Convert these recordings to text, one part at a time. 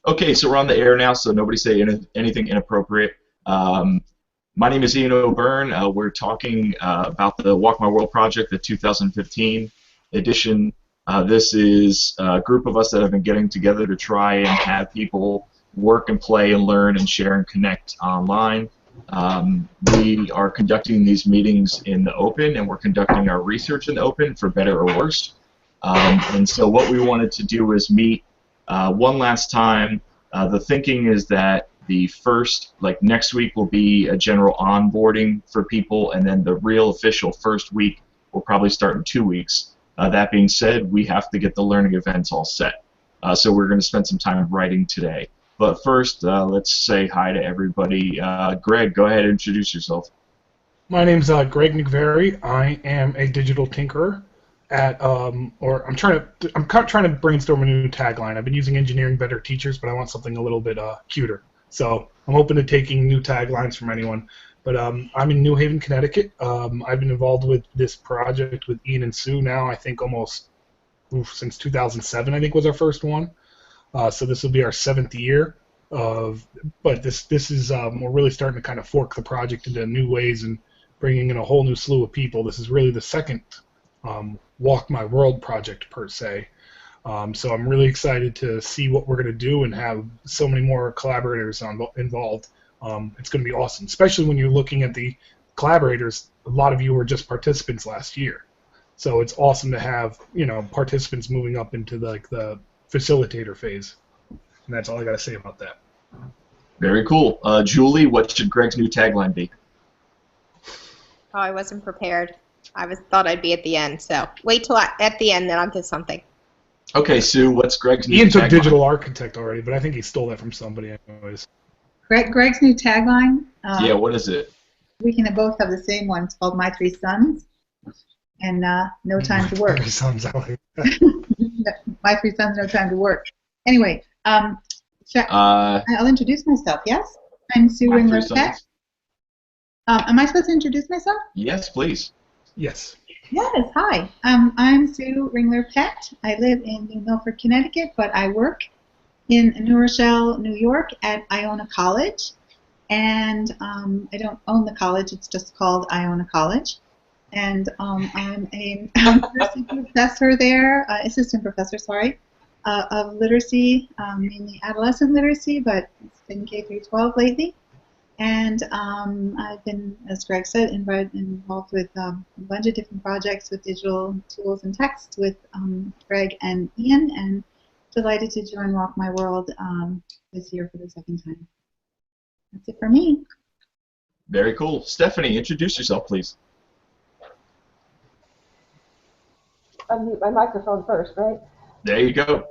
Okay, so we're on the air now, so nobody say anything inappropriate. Um, my name is Ian O'Byrne. We're talking about the Walk My World project, the 2015 edition. This is a group of us that have been getting together to try and have people work and play and learn and share and connect online. We are conducting these meetings in the open, and we're conducting our research in the open, for better or worse. And so what we wanted to do is meet one last time. The thinking is that the first, like next week, will be a general onboarding for people, and then the real official first week will probably start in 2 weeks. That being said, we have to get the learning events all set. So we're going to spend some time writing today. But first, let's say hi to everybody. Greg, go ahead and introduce yourself. My name's Greg McVeary. I am a digital tinkerer at, I'm trying to brainstorm a new tagline. I've been using engineering better teachers, but I want something a little bit cuter. So I'm open to taking new taglines from anyone. But I'm in New Haven, Connecticut. I've been involved with this project with Ian and Sue now, I think almost since 2007, I think was our first one. So this will be our 7th year but this is we're really starting to kind of fork the project into new ways and bringing in a whole new slew of people. This is really the second Walk My World project per se. So I'm really excited to see what we're going to do and have so many more collaborators involved. It's going to be awesome, especially when you're looking at the collaborators. A lot of you were just participants last year, so it's awesome to have participants moving up into the facilitator phase. And that's all I got to say about that. Very cool. Julie, what should Greg's new tagline be? Oh, I wasn't prepared. Thought I'd be at the end, so wait till at the end, then I'll get something. Okay, Sue, what's Greg's new Ian took tagline? digital architect already, but I think he stole that from somebody anyways. Greg's new tagline. Yeah, what is it? We can both have the same one. It's called My Three Sons, and no time to work. My sons, I like that. My Three Sons, no time to work. Anyway, I'll introduce myself. Yes, I'm Sue Ringler-Peck. Am I supposed to introduce myself? Yes, please. Yes. Yes, hi. I'm Sue Ringler-Peck. I live in New Milford, Connecticut, but I work in New Rochelle, New York at Iona College. And I don't own the college, it's just called Iona College. And I'm a university professor there, assistant professor, sorry, of literacy, mainly adolescent literacy, but it's been K through 12 lately. And I've been, as Greg said, involved with a bunch of different projects with digital tools and text with Greg and Ian, and delighted to join Walk My World this year for the 2nd time. That's it for me. Very cool. Stephanie, introduce yourself, please. Unmute my microphone first, right? There you go.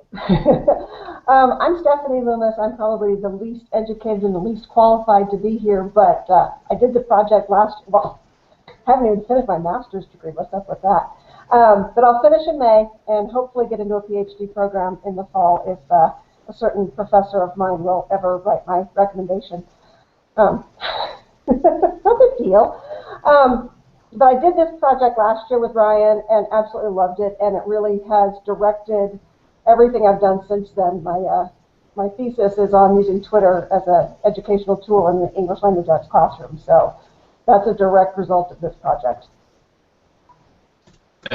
I'm Stephanie Loomis. I'm probably the least educated and the least qualified to be here, but I did the project well, haven't even finished my master's degree. What's up with that? But I'll finish in May and hopefully get into a PhD program in the fall if a certain professor of mine will ever write my recommendation. No big deal. But I did this project last year with Ryan and absolutely loved it, and it really has directed everything I've done since then. My thesis is on using Twitter as an educational tool in the English language arts classroom, so that's a direct result of this project.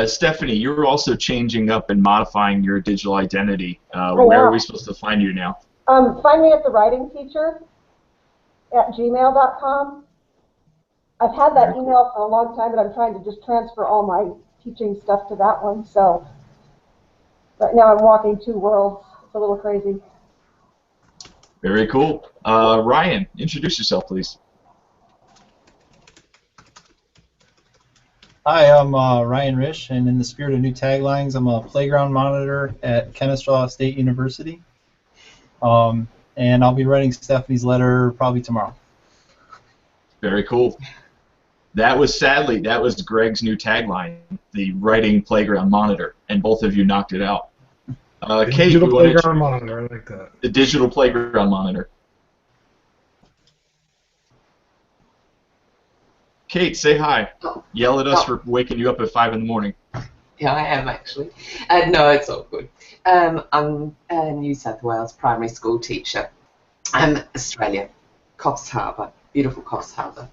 Stephanie, you're also changing up and modifying your digital identity. Where are we supposed to find you now? Find me at the writing teacher at gmail.com. I've had that email for a long time, but I'm trying to just transfer all my teaching stuff to that one. So right now I'm walking 2 worlds. It's a little crazy. Very cool. Ryan, introduce yourself, please. Hi, I'm Ryan Risch, and in the spirit of new taglines, I'm a playground monitor at Kennesaw State University. And I'll be writing Stephanie's letter probably tomorrow. Very cool. That was Greg's new tagline, the writing playground monitor, and both of you knocked it out. Kate, digital playground monitor, I like that. The digital playground monitor. Kate, say hi. Yell at us for waking you up at 5 in the morning. Yeah, I am actually. No, it's all good. I'm a New South Wales primary school teacher. I'm Australia, Coffs Harbour, beautiful Coffs Harbour.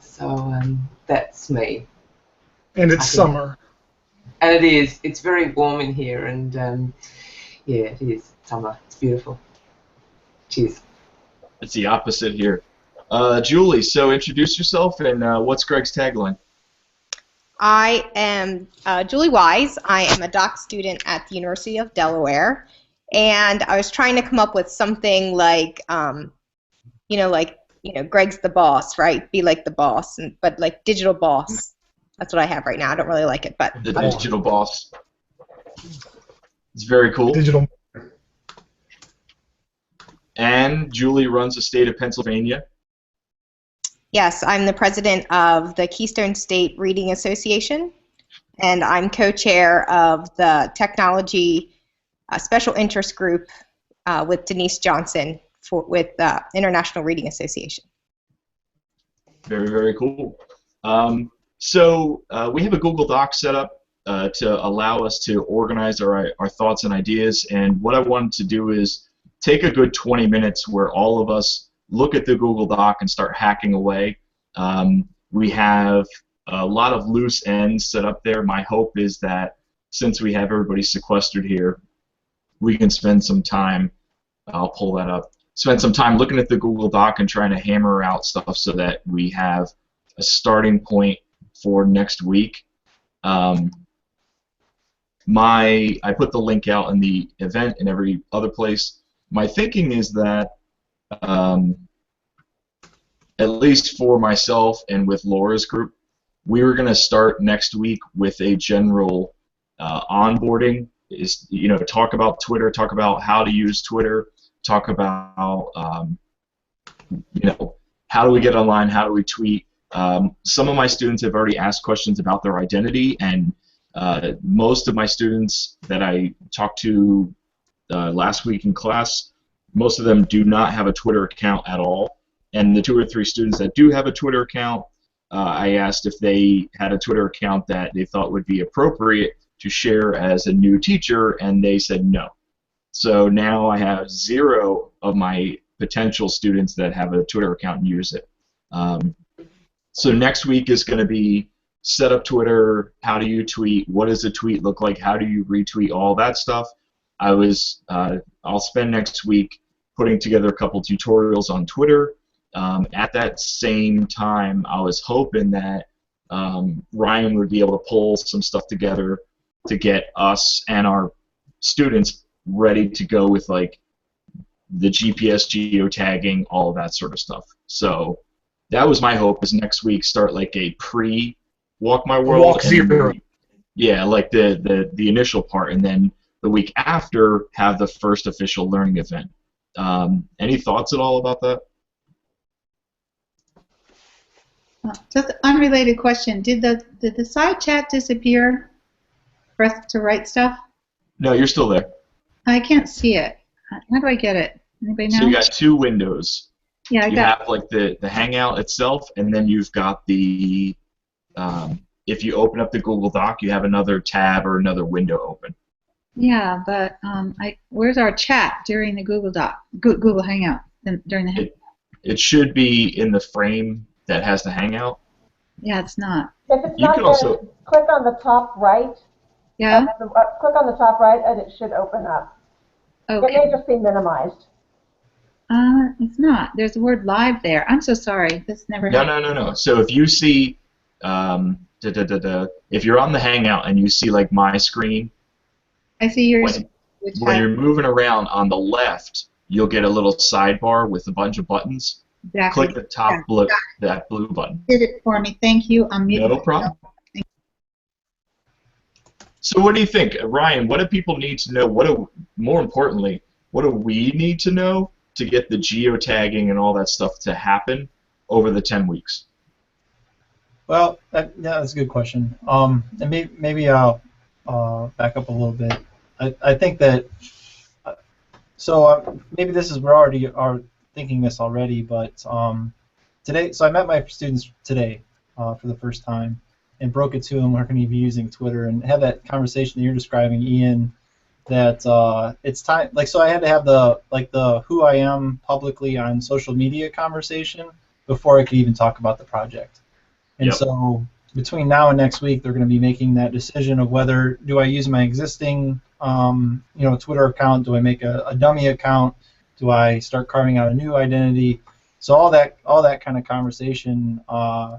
So that's me. And it's summer. And it is. It's very warm in here, and yeah, it is summer. It's beautiful. Cheers. It's the opposite here. Julie, so introduce yourself and what's Greg's tagline? I am Julie Wise. I am a doc student at the University of Delaware, and I was trying to come up with something like, Greg's the boss, right? Be like the boss, but like digital boss. That's what I have right now. I don't really like it, but The digital boss. It's very cool. Digital. And Julie runs the state of Pennsylvania. yes, I'm the president of the Keystone State Reading Association, and I'm co-chair of the Technology Special Interest Group with Denise Johnson with the International Reading Association. Very, very cool. So we have a Google Doc set up to allow us to organize our thoughts and ideas, and what I wanted to do is take a good 20 minutes where all of us look at the Google Doc and start hacking away. We have a lot of loose ends set up there. My hope is that since we have everybody sequestered here, we can spend some time, I'll pull that up, spend some time looking at the Google Doc and trying to hammer out stuff so that we have a starting point for next week. I put the link out in the event and every other place. My thinking is that at least for myself and with Laura's group, we were going to start next week with a general onboarding. Talk about Twitter, talk about how to use Twitter, talk about how do we get online, how do we tweet. Some of my students have already asked questions about their identity, and most of my students that I talked to last week in class, most of them do not have a Twitter account at all. And the 2 or 3 students that do have a Twitter account, I asked if they had a Twitter account that they thought would be appropriate to share as a new teacher, and they said no. So now I have 0 of my potential students that have a Twitter account and use it. So next week is going to be set up Twitter, how do you tweet, what does a tweet look like, how do you retweet, all that stuff. I'll spend next week putting together a couple tutorials on Twitter. At that same time, I was hoping that Ryan would be able to pull some stuff together to get us and our students ready to go with like the GPS geotagging, all of that sort of stuff. So that was my hope, is next week start like a pre-Walk My World. Walk zero. Yeah, like the initial part, and then the week after have the first official learning event. Any thoughts at all about that? Just an unrelated question. Did the side chat disappear for us to write stuff? No, you're still there. I can't see it. How do I get it? Anybody know? So you got 2 windows. Yeah, You have like the Hangout itself, and then you've got the if you open up the Google Doc, you have another tab or another window open. Yeah, but where's our chat during the Google Doc, Google Hangout during the Hangout? It should be in the frame that has the Hangout. Yeah, it's not. If it's You not can there, also- click on the top right. Yeah. Click on the top right, and it should open up. It Okay. may just be minimized. It's not. There's the word live there. I'm so sorry. This never happened. No. So if you see, if you're on the Hangout and you see like my screen, I see yours. when you're moving around on the left, you'll get a little sidebar with a bunch of buttons. Exactly. Click the top that blue button. Did it for me. Thank you. I'm muted. No problem. So what do you think, Ryan? What do people need to know? More importantly, what do we need to know to get the geotagging and all that stuff to happen over the 10 weeks? Well, that's a good question. And maybe I'll back up a little bit. I think that maybe this is we're already are thinking this already, but today. So I met my students today for the first time, and broke it to them we're going to be using Twitter and have that conversation that you're describing, Ian. That it's time. Like, so I had to have the who I am publicly on social media conversation before I could even talk about the project. And Yep. so between now and next week, they're going to be making that decision of whether do I use my existing Twitter account, do I make a dummy account, do I start carving out a new identity. So all that kind of conversation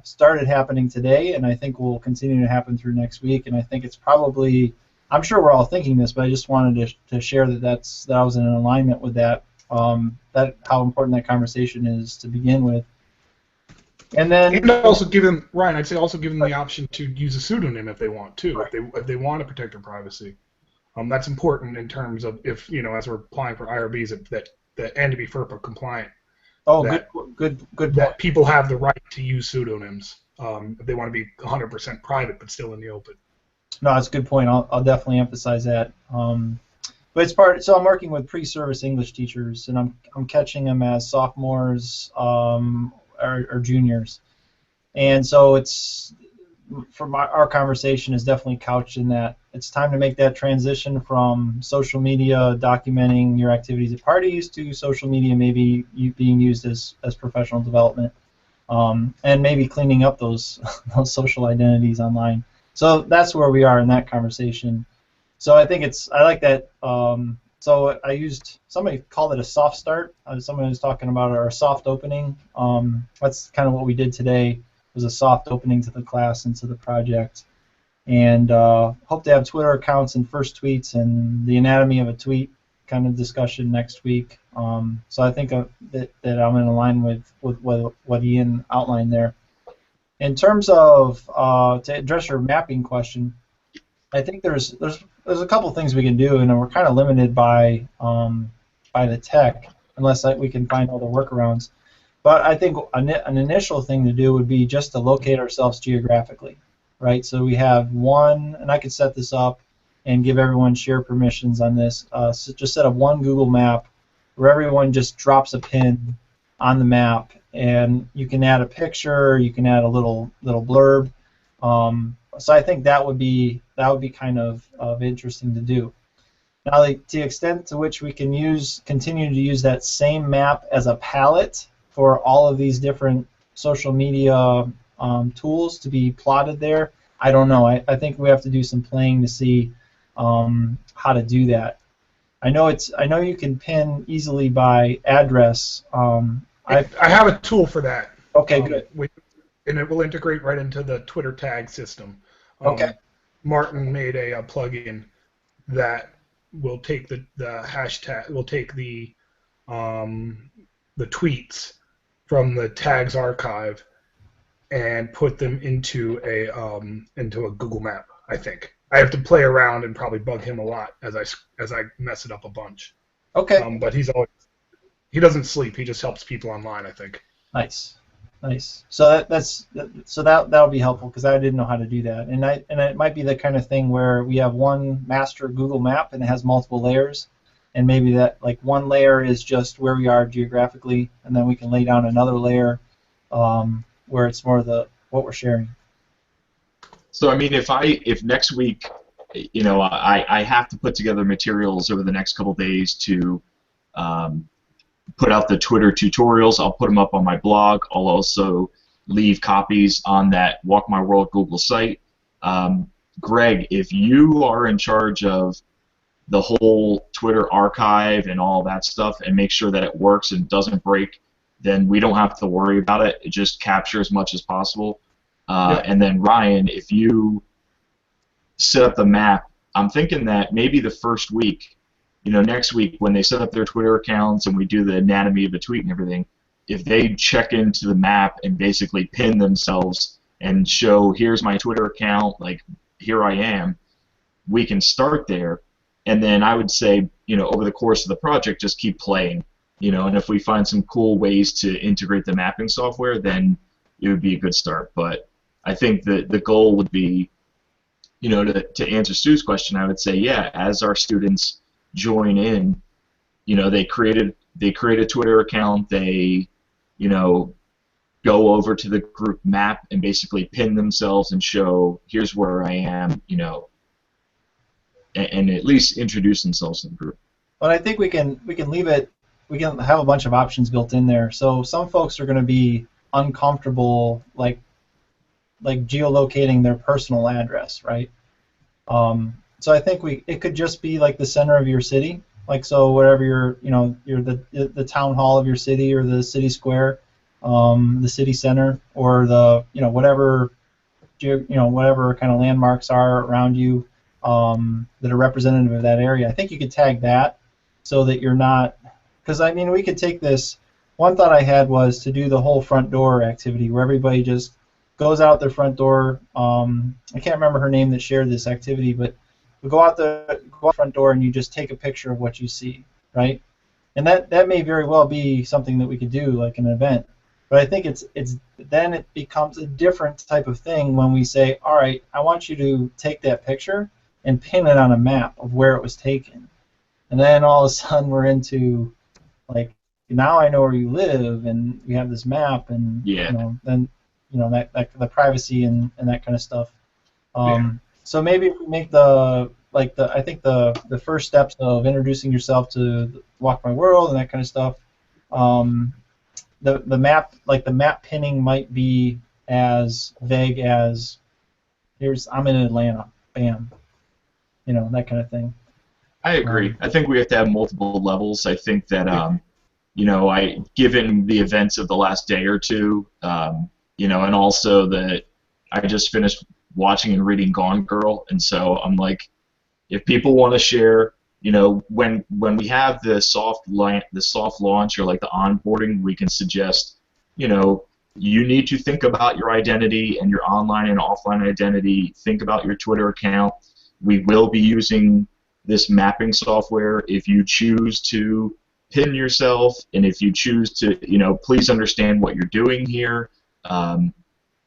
started happening today, and I think will continue to happen through next week. And I think it's probably, I'm sure we're all thinking this, but I just wanted to share that I was in alignment with that. That how important that conversation is to begin with. And then also give them, Ryan, I'd say also give them the option to use a pseudonym if they want to, if they want to protect their privacy. That's important in terms of if, as we're applying for IRBs and to be FERPA compliant. Oh, good. That people have the right to use pseudonyms if they want to be 100% private but still in the open. No, that's a good point. I'll definitely emphasize that. But it's part. So I'm working with pre-service English teachers, and I'm catching them as sophomores or juniors, and so it's from our conversation is definitely couched in that it's time to make that transition from social media documenting your activities at parties to social media maybe being used as professional development, and maybe cleaning up those social identities online. So that's where we are in that conversation. So I think I like that. So I used, somebody called it a soft start. Somebody was talking about our soft opening. That's kind of what we did today, was a soft opening to the class and to the project. And hope to have Twitter accounts and first tweets and the anatomy of a tweet kind of discussion next week. So I think that I'm in line with what Ian outlined there. In terms of, to address your mapping question, I think there's a couple things we can do, and we're kind of limited by the tech, unless we can find other workarounds. But I think an initial thing to do would be just to locate ourselves geographically, right? So we have one, and I could set this up and give everyone share permissions on this. So just set up one Google map where everyone just drops a pin on the map, and you can add a picture, you can add a little blurb. So I think that would be kind of interesting to do. Now, to the extent to which we can continue to use that same map as a palette for all of these different social media tools to be plotted there, I don't know. I think we have to do some playing to see how to do that. I know you can pin easily by address. I have a tool for that. Okay, good. And it will integrate right into the Twitter tag system. Okay. Martin made a plugin that will take the hashtag, will take the tweets from the tags archive and put them into a Google map. I think I have to play around and probably bug him a lot as I mess it up a bunch. Okay. But he doesn't sleep. He just helps people online, I think. Nice. So that'll be helpful because I didn't know how to do that, and it might be the kind of thing where we have one master Google map and it has multiple layers, and maybe that like one layer is just where we are geographically, and then we can lay down another layer where it's more what we're sharing. So I mean, if next week, I have to put together materials over the next couple days to put out the Twitter tutorials. I'll put them up on my blog. I'll also leave copies on that Walk My World Google site. Greg, if you are in charge of the whole Twitter archive and all that stuff and make sure that it works and doesn't break, then we don't have to worry about it. It just captures as much as possible. And then Ryan, if you set up the map, I'm thinking that maybe the first week, next week when they set up their Twitter accounts and we do the anatomy of the tweet and everything, if they check into the map and basically pin themselves and show, here's my Twitter account, like, here I am, we can start there. And then I would say, over the course of the project, just keep playing, and if we find some cool ways to integrate the mapping software, then it would be a good start. But I think that the goal would be, to answer Sue's question, I would say, yeah, as our students join in, they create a Twitter account, they go over to the group map and basically pin themselves and show, here's where I am, you know, and at least introduce themselves to the group. But I think we can leave it. We can have a bunch of options built in there. So some folks are going to be uncomfortable, like geolocating their personal address, right? So I think it could just be like the center of your city, like so wherever you're the town hall of your city or the city square, the city center, or the whatever whatever kind of landmarks are around you that are representative of that area. I think you could tag that so that you're not, because I mean we could take this. One thought I had was to do the whole front door activity where everybody just goes out their front door. I can't remember her name that shared this activity, but we go out the front door and you just take a picture of what you see, right? And that may very well be something that we could do, like an event. But I think it's then it becomes a different type of thing when we say, all right, I want you to take that picture and pin it on a map of where it was taken. And then all of a sudden we're into, like, now I know where you live, and we have this map, and then that the privacy and that kind of stuff. So maybe if we make I think the first steps of introducing yourself to Walk My World and that kind of stuff. The map, like the map pinning, might be as vague as I'm in Atlanta, bam, that kind of thing. I agree. I think we have to have multiple levels. I think that given the events of the last day or two, and also that I just finished watching and reading Gone Girl, and so I'm like, if people want to share, when we have the soft launch or like the onboarding, we can suggest, you need to think about your identity and your online and offline identity. Think about your Twitter account. We will be using this mapping software. If you choose to pin yourself, and if you choose to, please understand what you're doing here, and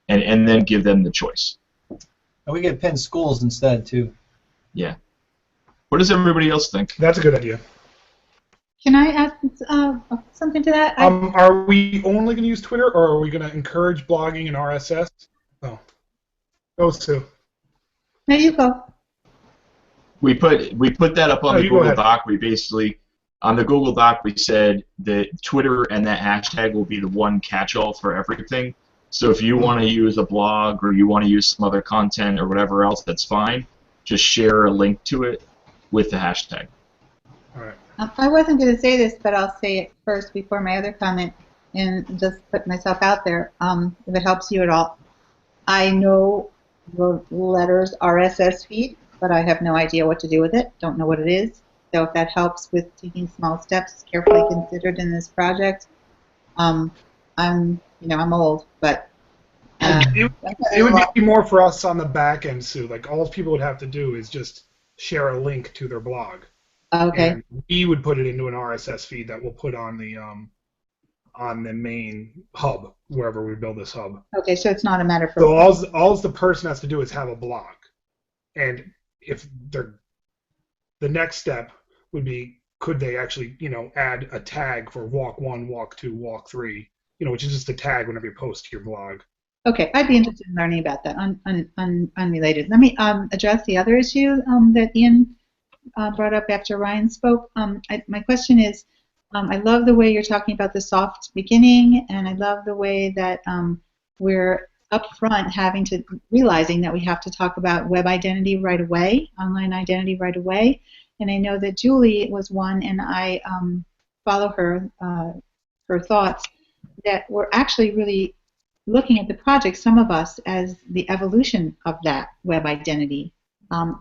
then give them the choice. And we could pin schools instead too. Yeah. What does everybody else think? That's a good idea. Can I add something to that? Are we only going to use Twitter, or are we going to encourage blogging and RSS? Oh, those two. No, you go. We put that up on the you go Google ahead. Doc. We basically, on the Google Doc, we said that Twitter and that hashtag will be the one catch-all for everything. So if you want to use a blog or you want to use some other content or whatever else, that's fine. Just share a link to it with the hashtag. All right. I wasn't going to say this, but I'll say it first before my other comment, and just put myself out there. If it helps you at all, I know the letters RSS feed, but I have no idea what to do with it. Don't know what it is. So if that helps with taking small steps, carefully considered in this project, I'm old, but It would be more for us on the back end, Sue. Like, all people would have to do is just share a link to their blog. Okay. And we would put it into an RSS feed that we'll put on the main hub, wherever we build this hub. Okay, so it's not a matter for. So all the person has to do is have a blog, and if the next step would be, could they actually add a tag for walk 1, walk 2, walk 3, which is just a tag whenever you post to your blog. Okay, I'd be interested in learning about that. Unrelated. Let me address the other issue that Ian brought up after Ryan spoke. My question is, I love the way you're talking about the soft beginning, and I love the way that we're upfront realizing that we have to talk about web identity right away, online identity right away. And I know that Julie was one, and I follow her thoughts, that we're actually really looking at the project, some of us, as the evolution of that web identity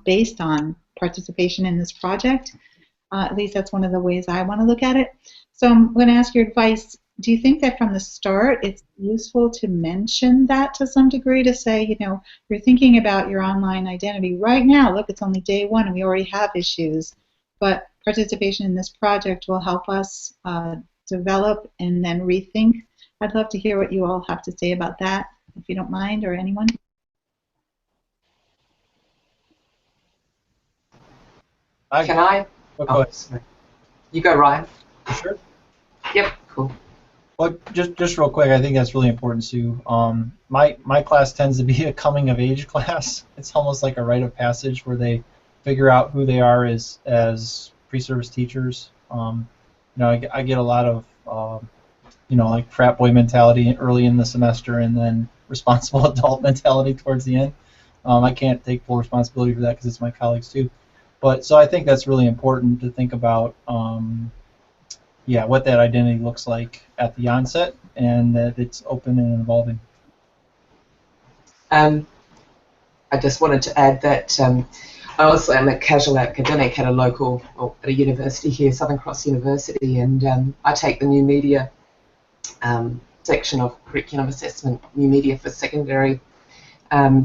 based on participation in this project. At least that's one of the ways I want to look at it. So I'm going to ask your advice. Do you think that from the start it's useful to mention that to some degree, to say, you're thinking about your online identity right now. Look, it's only day 1 and we already have issues, but participation in this project will help us develop and then rethink. I'd love to hear what you all have to say about that, if you don't mind, or anyone. Can I? Oh, sorry. You go, Ryan. Sure. Yep, cool. Well, just real quick, I think that's really important, Sue. My class tends to be a coming of age class. It's almost like a rite of passage where they figure out who they are as pre-service teachers. I get a lot of like frat boy mentality early in the semester, and then responsible adult mentality towards the end. I can't take full responsibility for that because it's my colleagues too. But so I think that's really important to think about. What that identity looks like at the onset, and that it's open and evolving. I just wanted to add that I also am a casual academic at at a university here, Southern Cross University, and I take the new media section of curriculum assessment, new media for secondary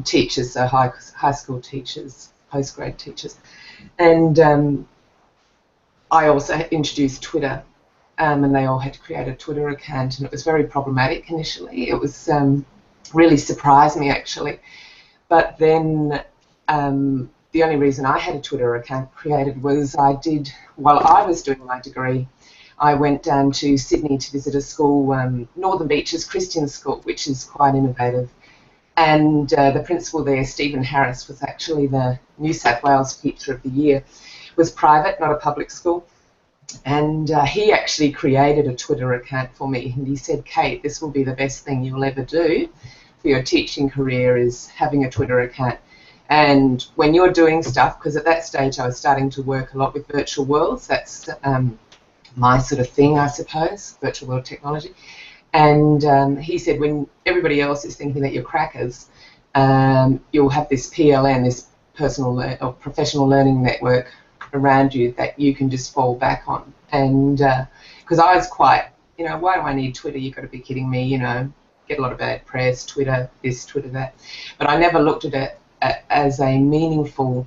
teachers, so high school teachers, postgrad teachers, and I also introduced Twitter. And they all had to create a Twitter account, and it was very problematic initially. It was really surprised me, actually. But then the only reason I had a Twitter account created was while I was doing my degree, I went down to Sydney to visit a school, Northern Beaches Christian School, which is quite innovative. And the principal there, Stephen Harris, was actually the New South Wales Teacher of the Year. It was private, not a public school. And he actually created a Twitter account for me, and he said, Kate, this will be the best thing you'll ever do for your teaching career, is having a Twitter account. And when you're doing stuff, because at that stage I was starting to work a lot with virtual worlds, that's my sort of thing, I suppose, virtual world technology. And he said, when everybody else is thinking that you're crackers, you'll have this PLN, this professional learning network around you that you can just fall back on. And because I was quite, why do I need Twitter? You've got to be kidding me, get a lot of bad press, Twitter this, Twitter that. But I never looked at it as a meaningful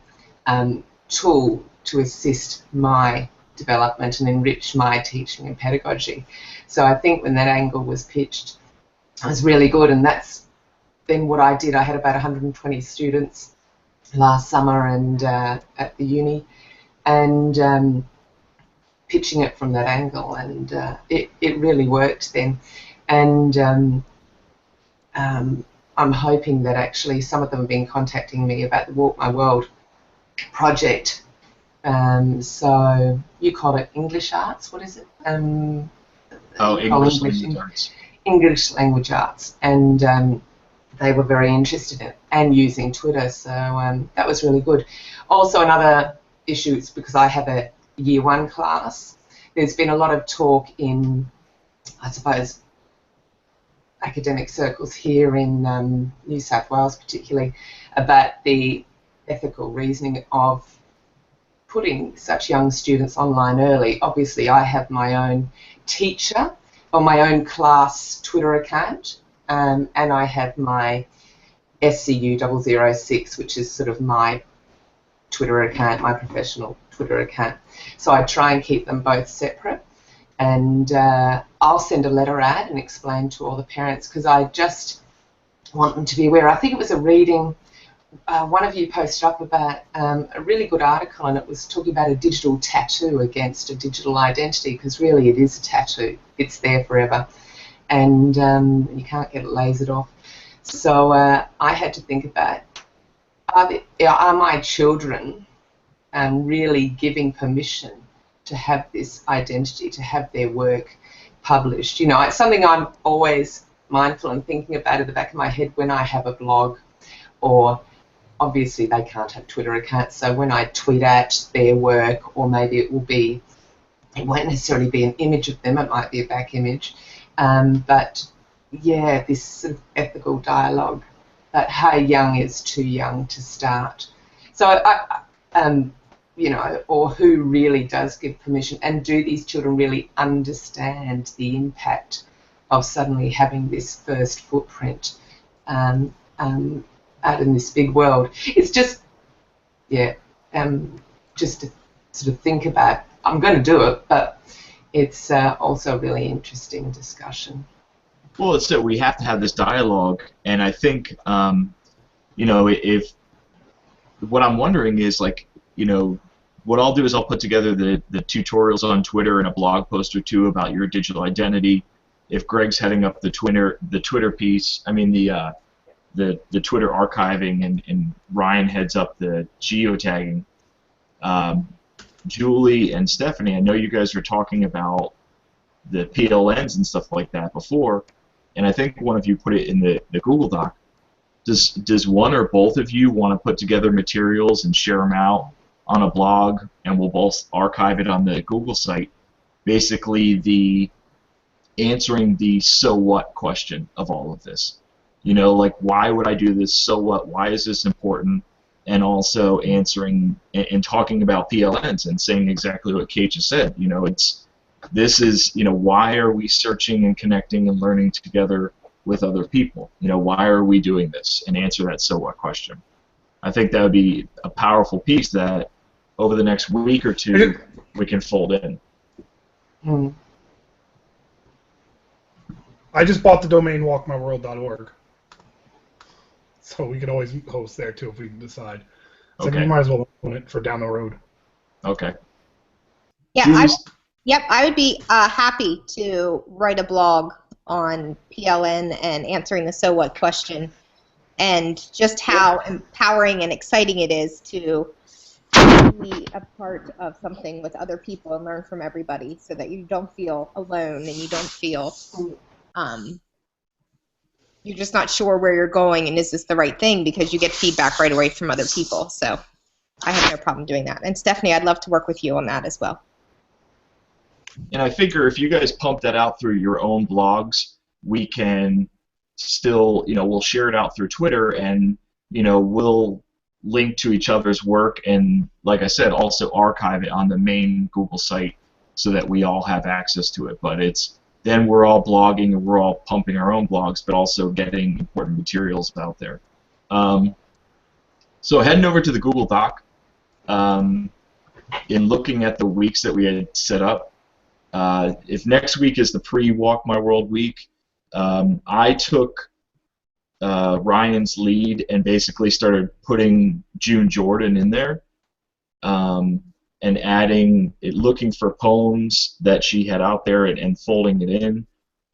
tool to assist my development and enrich my teaching and pedagogy. So I think when that angle was pitched, it was really good, and that's then what I did. I had about 120 students last summer and at the uni, and pitching it from that angle, and it really worked then. And I'm hoping that actually some of them have been contacting me about the Walk My World project. So you call it English Arts, what is it? English Language Arts. English Language Arts, and they were very interested in it and using Twitter, so that was really good. Also another issue is because I have a Year 1 class, there's been a lot of talk in, I suppose, academic circles here in New South Wales particularly, about the ethical reasoning of putting such young students online early. Obviously I have my own teacher or my own class Twitter account, and I have my SCU 006, which is sort of my Twitter account, my professional Twitter account. So I try and keep them both separate, and I'll send a letter out and explain to all the parents, because I just want them to be aware. I think it was a reading, one of you posted up about a really good article, and it was talking about a digital tattoo against a digital identity, because really it is a tattoo. It's there forever, and you can't get it lasered off. So I had to think about, are my children really giving permission to have this identity, to have their work published? It's something I'm always mindful and thinking about at the back of my head when I have a blog, or obviously they can't have Twitter accounts, so when I tweet out their work, or maybe it won't necessarily be an image of them, it might be a back image, but yeah, this sort of ethical dialogue, that how young is too young to start. So or who really does give permission, and do these children really understand the impact of suddenly having this first footprint out in this big world? It's just, just to sort of think about. I'm going to do it, but it's also a really interesting discussion. Well, it's that we have to have this dialogue, and I think, if what I'm wondering is, what I'll do is I'll put together the tutorials on Twitter and a blog post or two about your digital identity, if Greg's heading up the Twitter piece, I mean the Twitter archiving, and Ryan heads up the geotagging. Julie and Stephanie, I know you guys were talking about the PLNs and stuff like that before, and I think one of you put it in the Google Doc. Does one or both of you want to put together materials and share them out on a blog, and we'll both archive it on the Google site? Basically, answering the so what question of all of this. You know, like, why would I do this? So what? Why is this important? And also answering and talking about PLNs and saying exactly what Kate just said. You know, why are we searching and connecting and learning together with other people? You know, why are we doing this? And answer that so what question. I think that would be a powerful piece that over the next week or two we can fold in. I just bought the domain walkmyworld.org. So we could always host there too if we decide. So Okay. we might as well own it for down the road. Okay. Yeah, I would be happy to write a blog on PLN and answering the so what question, and just how empowering and exciting it is to be a part of something with other people and learn from everybody, so that you don't feel alone and you don't feel you're just not sure where you're going and is this the right thing, because you get feedback right away from other people. So I have no problem doing that. And Stephanie, I'd love to work with you on that as well. And I figure if you guys pump that out through your own blogs, we can still, we'll share it out through Twitter, and, we'll link to each other's work, and, like I said, also archive it on the main Google site so that we all have access to it. But then we're all blogging and we're all pumping our own blogs, but also getting important materials out there. So heading over to the Google Doc, in looking at the weeks that we had set up, if next week is the pre-Walk My World week, I took Ryan's lead and basically started putting June Jordan in there, and looking for poems that she had out there and folding it in.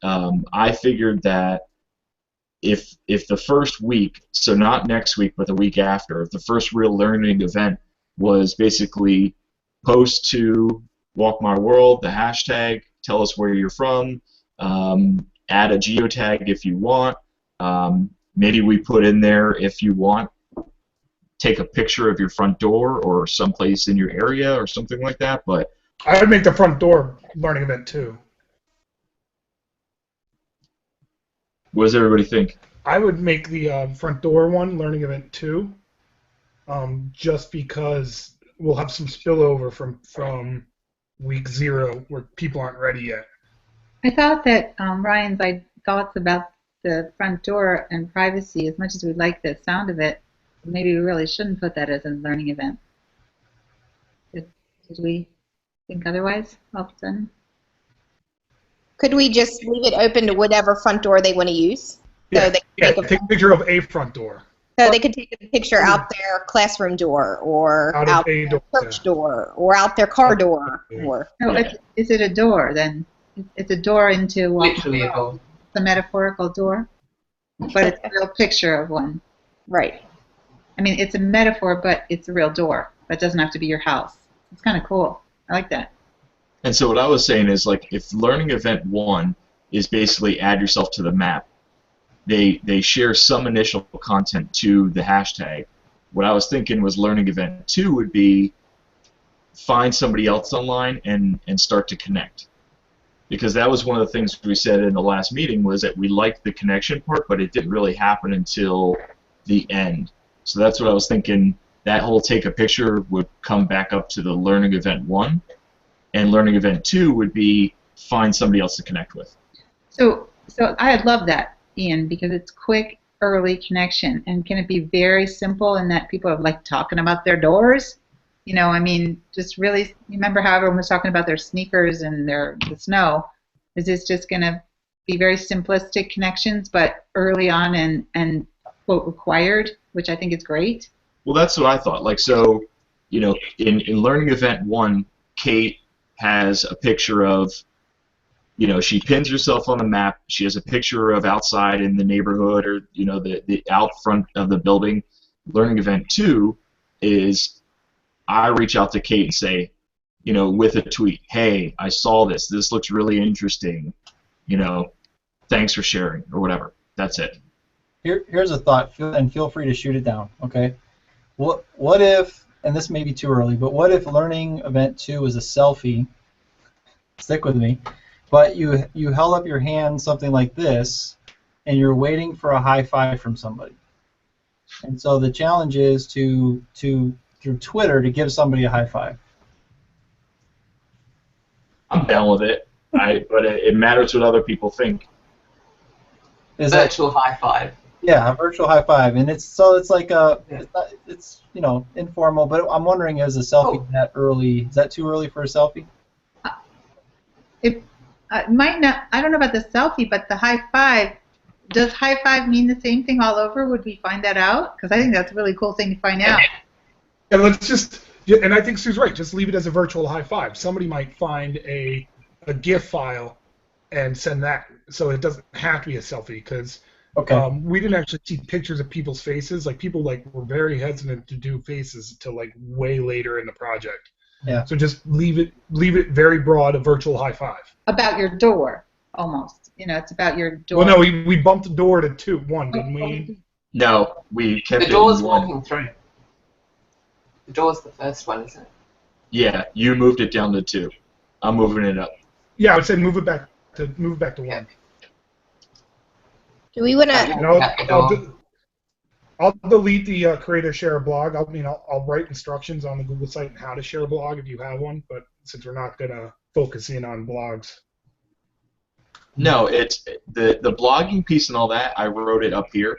I figured that if the first week, so not next week but the week after, if the first real learning event was basically post to Walk My World, the hashtag, tell us where you're from, add a geotag if you want, maybe we put in there, if you want, take a picture of your front door or someplace in your area or something like that. But I would make the front door learning event too. What does everybody think? I would make the front door one learning event too, just because we'll have some spillover from week 0 where people aren't ready yet. I thought that Ryan's thoughts about the front door and privacy, as much as we like the sound of it, maybe we really shouldn't put that as a learning event. Did we think otherwise all of a sudden? Could we just leave it open to whatever front door they want to use? Yeah, So they could take a picture of a front door. So they could take a picture out their classroom door, or Out out of a their door, church door, or out their car door, or No, Yeah. is it a door then? It's a door into Literally a door. the metaphorical door, but it's a real picture of one. right. I mean, it's a metaphor, but it's a real door. That doesn't have to be your house. It's kind of cool. I like that. And so what I was saying is, like, if learning event 1 is basically add yourself to the map, they share some initial content to the hashtag. What I was thinking was learning event 2 would be find somebody else online and start to connect. Because that was one of the things we said in the last meeting, was that we liked the connection part, but it didn't really happen until the end. So that's what I was thinking. That whole take a picture would come back up to the learning event 1, and learning event 2 would be find somebody else to connect with. So I love that, Ian, because it's quick, early connection. And can it be very simple in that people are like talking about their doors? I mean, just really remember how everyone was talking about their sneakers and the snow. Is this just going to be very simplistic connections, but early on and quote required, which I think is great? Well, that's what I thought. Like, so, in learning event 1, Kate has a picture of she pins herself on the map. She has a picture of outside in the neighborhood or, the out front of the building. Learning event 2 is I reach out to Kate and say, with a tweet, hey, I saw this. This looks really interesting. Thanks for sharing or whatever. That's it. Here's a thought, and feel free to shoot it down, okay? What if, and this may be too early, but what if learning event 2 is a selfie? Stick with me. But you held up your hand something like this, and you're waiting for a high five from somebody. And so the challenge is to through Twitter to give somebody a high five. I'm down with it. But it matters what other people think. Is that, Virtual high five. yeah, a virtual high five, and it's like it's informal. But I'm wondering, is a selfie that early? Is that too early for a selfie? It might not. I don't know about the selfie, but the high five. Does high five mean the same thing all over? Would we find that out? Because I think that's a really cool thing to find out. And let's just, and I think Sue's right, just leave it as a virtual high five. Somebody might find a GIF file and send that, so it doesn't have to be a selfie, because we didn't actually see pictures of people's faces. Like, people were very hesitant to do faces until way later in the project. Yeah. So just leave it very broad, a virtual high five. About your door, almost. It's about your door. Well, no, we bumped the door to 1, didn't we? No, we kept The it door's in 1. walking through. The door's the first one, isn't it? Yeah, you moved it down to 2. I'm moving it up. Yeah, I would say move it back to 1. Do we want to? I'll delete the create or share a blog. I'll write instructions on the Google site on how to share a blog if you have one. But since we're not gonna focus in on blogs. No, it's the blogging piece and all that. I wrote it up here.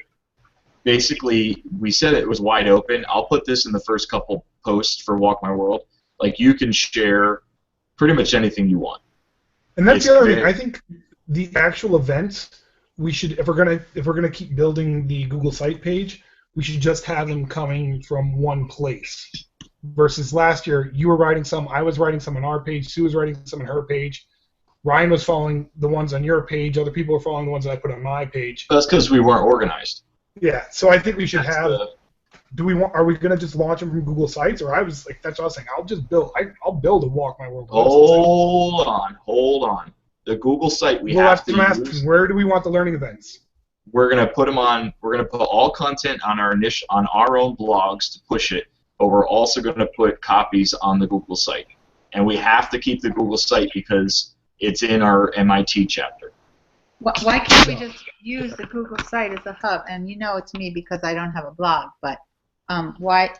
Basically, we said it was wide open. I'll put this in the first couple posts for Walk My World. Like, you can share pretty much anything you want. And that's the other thing. I think the actual events, we should, if we're gonna keep building the Google site page, we should just have them coming from one place. Versus last year, you were writing some, I was writing some on our page, Sue was writing some on her page. Ryan was following the ones on your page. Other people were following the ones that I put on my page. That's because we weren't organized. Yeah, so I think we should That's have. the- Are we going to just launch them from Google Sites, or I was like, that's what I was saying. I'll build a Walk My World. Hold on. The Google site we have to use. Where do we want the learning events? We're gonna put them on. We're gonna put all content on our own blogs to push it, but we're also gonna put copies on the Google site, and we have to keep the Google site because it's in our MIT chapter. Why can't we just use the Google site as a hub? And it's me because I don't have a blog. But why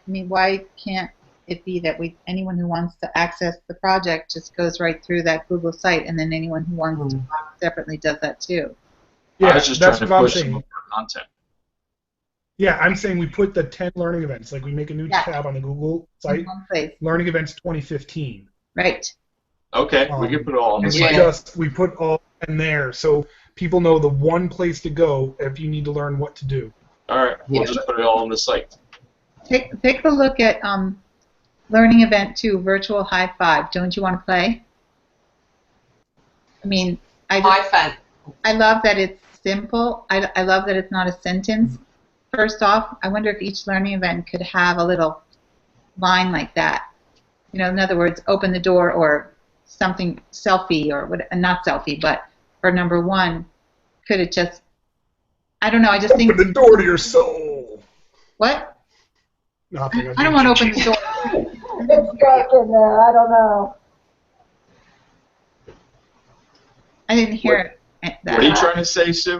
can't it be that anyone who wants to access the project just goes right through that Google site, and then anyone who wants to blog separately does that too? I was just trying to push saying. some more content. Yeah, I'm saying we put the 10 learning events. Like, we make a new tab on the Google site. In one place. Learning events 2015. Right. Okay, we can put it all on the site. We put all in there so people know the one place to go if you need to learn what to do. All right, we'll just put it all on the site. Take a look at Learning Event 2, Virtual High Five. Don't you want to play? I love that it's simple. I love that it's not a sentence. First off, I wonder if each learning event could have a little line like that. In other words, open the door or something, selfie or what, not selfie, but for number 1, could it just, I don't know, I just think. Open the door to your soul. What? Nothing. I don't want to open the door. It's dark in there. I don't know. I didn't hear it. What are you trying to say, Sue?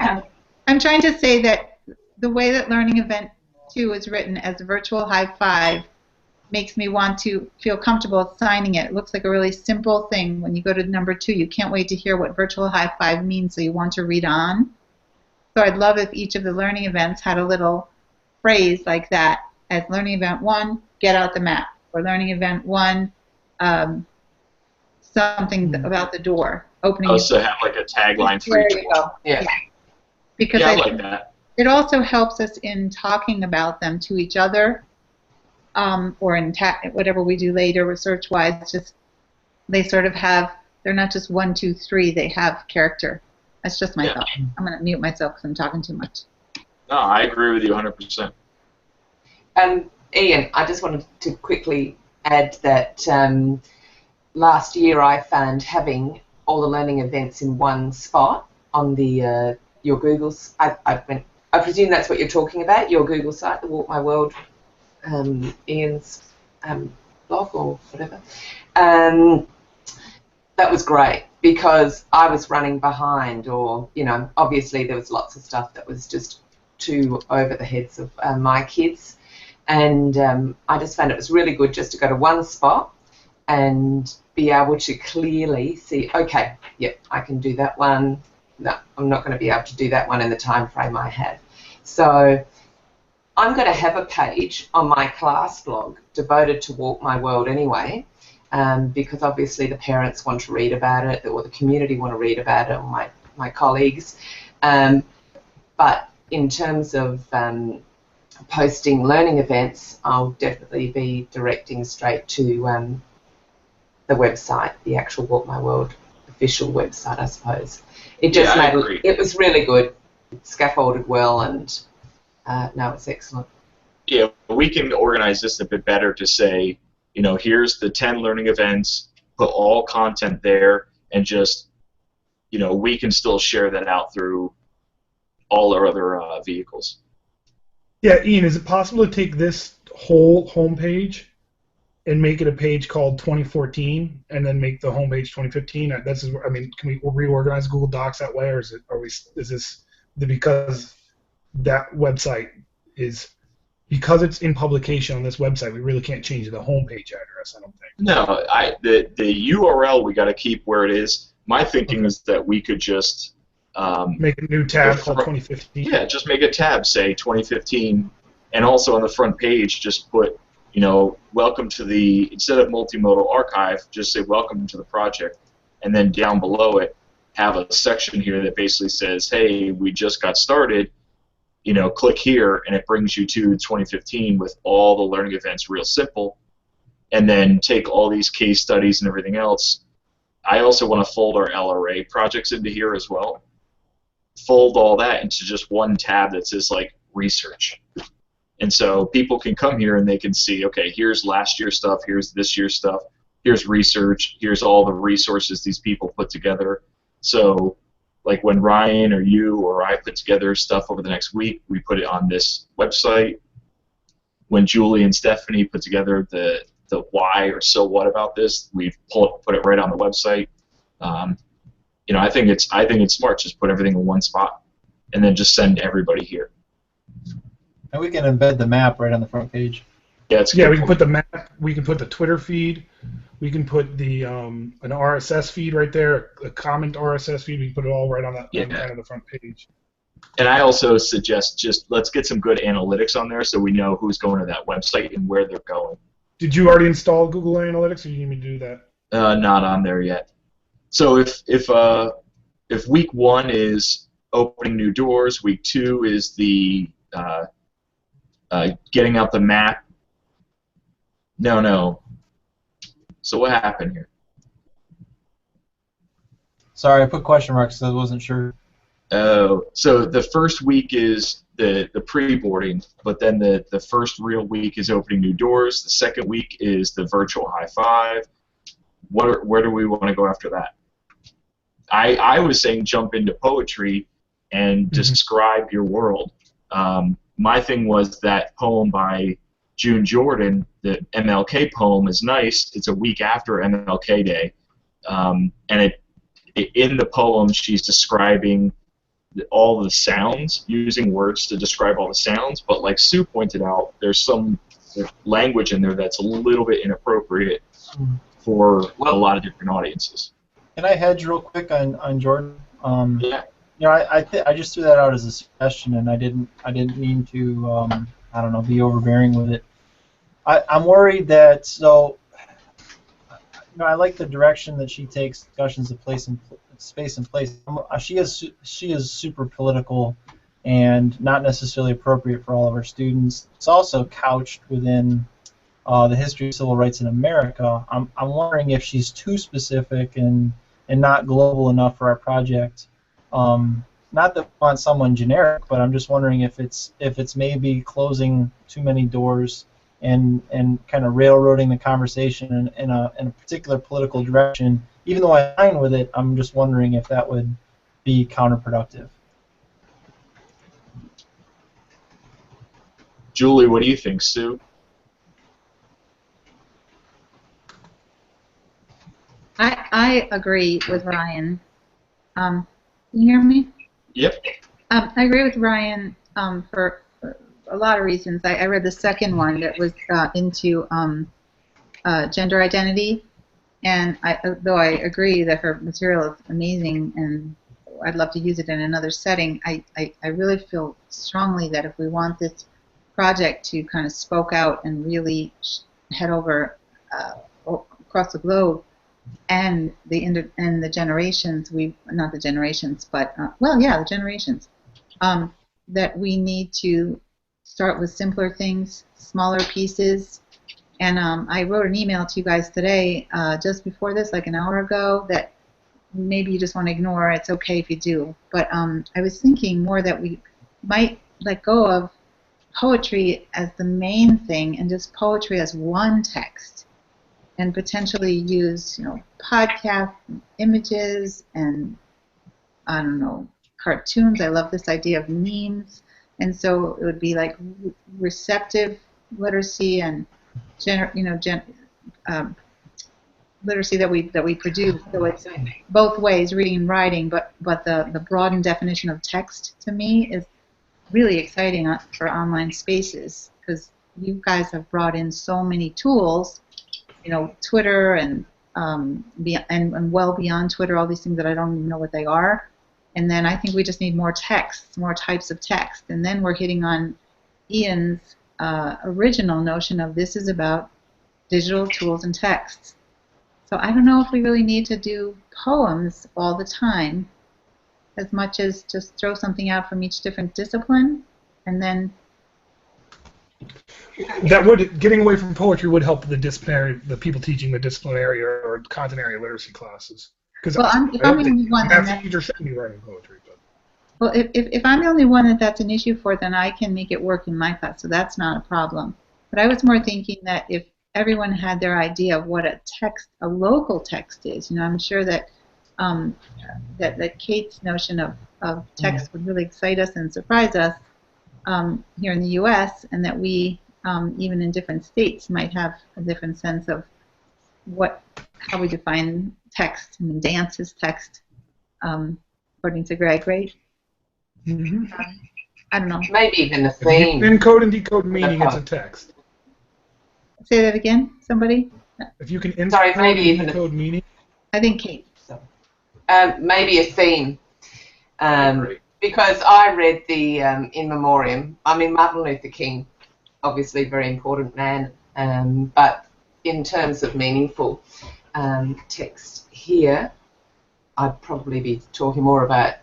I'm trying to say that the way that Learning Event 2 is written as a virtual high five makes me want to feel comfortable signing it. It looks like a really simple thing. When you go to number 2, you can't wait to hear what virtual high five means, so you want to read on. So I'd love if each of the learning events had a little phrase like that, as Learning Event 1, get out the map, or Learning Event 1, something about the door, opening. Also have like a tagline for There each you one. go. Yeah. Because I like that. it also helps us in talking about them to each other, or in whatever we do later research-wise. Just they sort of have They're not just 1, 2, 3. They have character. That's just my Yeah. thought. I'm going to mute myself because I'm talking too much. No, I agree with you 100%. Ian, I just wanted to quickly add that last year I found having all the learning events in one spot on the your Google's. I presume that's what you're talking about. Your Google site, the Walk My World, Ian's blog or whatever. That was great because I was running behind, or obviously there was lots of stuff that was just too over the heads of my kids. And I just found it was really good just to go to one spot and be able to clearly see, okay, yep, I can do that one. No, I'm not going to be able to do that one in the time frame I have. So I'm going to have a page on my class blog devoted to Walk My World anyway, because obviously the parents want to read about it, or the community want to read about it, or my colleagues. But in terms of posting learning events, I'll definitely be directing straight to the website, the actual Walk My World official website, I suppose. It just it was really good, scaffolded well, and no, it's excellent. Yeah, we can organize this a bit better to say, here's the 10 learning events, put all content there, and just, we can still share that out through all our other vehicles. Yeah, Ian, is it possible to take this whole homepage and make it a page called 2014, and then make the homepage 2015? Can we reorganize Google Docs that way, or is this because that website is, because it's in publication on this website, we really can't change the homepage address, I don't think. No, the URL we got to keep where it is. My thinking is that we could just make a new tab called 2015. Yeah, just make a tab, say 2015, and also on the front page just put, welcome to the, instead of multimodal archive, just say welcome to the project, and then down below it have a section here that basically says, hey, we just got started, click here, and it brings you to 2015 with all the learning events, real simple, and then take all these case studies and everything else. I also want to fold our LRA projects into here as well. Fold all that into just one tab that says like research, and so people can come here and they can see, okay, here's last year's stuff, here's this year's stuff, here's research, here's all the resources these people put together. So like when Ryan or you or I put together stuff over the next week, we put it on this website. When Julie and Stephanie put together the why or so what about this, we put it right on the website. I think it's smart. Just put everything in one spot, and then just send everybody here. And we can embed the map right on the front page. Yeah, we can put the map. We can put the Twitter feed. We can put the an RSS feed right there, a comment RSS feed. We can put it all right on that kind of the front page. And I also suggest just let's get some good analytics on there so we know who's going to that website and where they're going. Did you already install Google Analytics, or you need me to do that? Not on there yet. So if week 1 is opening new doors, week 2 is the getting out the map. No. So what happened here? Sorry, I put question marks because I wasn't sure. Oh, so the first week is the pre-boarding, but then the first real week is opening new doors. The second week is the virtual high five. Where do we want to go after that? I was saying jump into poetry and describe your world. My thing was that poem by June Jordan, the MLK poem, is nice. It's a week after MLK Day, and in the poem she's describing all the sounds, using words to describe all the sounds. But like Sue pointed out, there's some language in there that's a little bit inappropriate for a lot of different audiences. Can I hedge real quick on Jordan? Yeah. I just threw that out as a suggestion, and I didn't mean to be overbearing with it. I'm worried that I like the direction that she takes discussions of space and place. She is super political and not necessarily appropriate for all of our students. It's also couched within the history of civil rights in America. I'm wondering if she's too specific and and not global enough for our project. Not that I want someone generic, but I'm just wondering if it's maybe closing too many doors and kind of railroading the conversation in a particular political direction. Even though I align with it, I'm just wondering if that would be counterproductive. Julie, what do you think, Sue? I agree with Ryan. Can you hear me? Yep. I agree with Ryan for a lot of reasons. I read the second one that was into gender identity, and though I agree that her material is amazing and I'd love to use it in another setting, I really feel strongly that if we want this project to kind of spoke out and really head over across the globe, and the generations, not the generations, but the generations, that we need to start with simpler things, smaller pieces. And I wrote an email to you guys today, just before this, like an hour ago, that maybe you just want to ignore. It's okay if you do. But I was thinking more that we might let go of poetry as the main thing and just poetry as one text, and potentially use, podcasts, and images, and I don't know, cartoons. I love this idea of memes, and so it would be like receptive literacy and literacy that we produce. So it's both ways, reading and writing. But the broadened definition of text to me is really exciting for online spaces, because you guys have brought in so many tools. Twitter and well beyond Twitter, all these things that I don't even know what they are. And then I think we just need more text, more types of text. And then we're hitting on Ian's original notion of this is about digital tools and texts. So I don't know if we really need to do poems all the time, as much as just throw something out from each different discipline, and then getting away from poetry would help the people teaching the disciplinary or content area literacy classes. Because I'm the only one math teacher shouldn't be writing poetry. But. Well, if I'm the only one that's an issue for, then I can make it work in my class, so that's not a problem. But I was more thinking that if everyone had their idea of what a local text is, I'm sure that that Kate's notion of text would really excite us and surprise us here in the U.S., and that we, even in different states, might have a different sense of how we define text. I mean, dance is text, according to Greg, right? Mm-hmm. I don't know. Maybe even a theme. If you can encode and decode meaning, it's a text. Say that again, somebody? If you can encode and decode meaning. I think Kate. Maybe a theme. Because I read the In Memoriam. I mean, Martin Luther King, obviously a very important man, but in terms of meaningful text here, I'd probably be talking more about,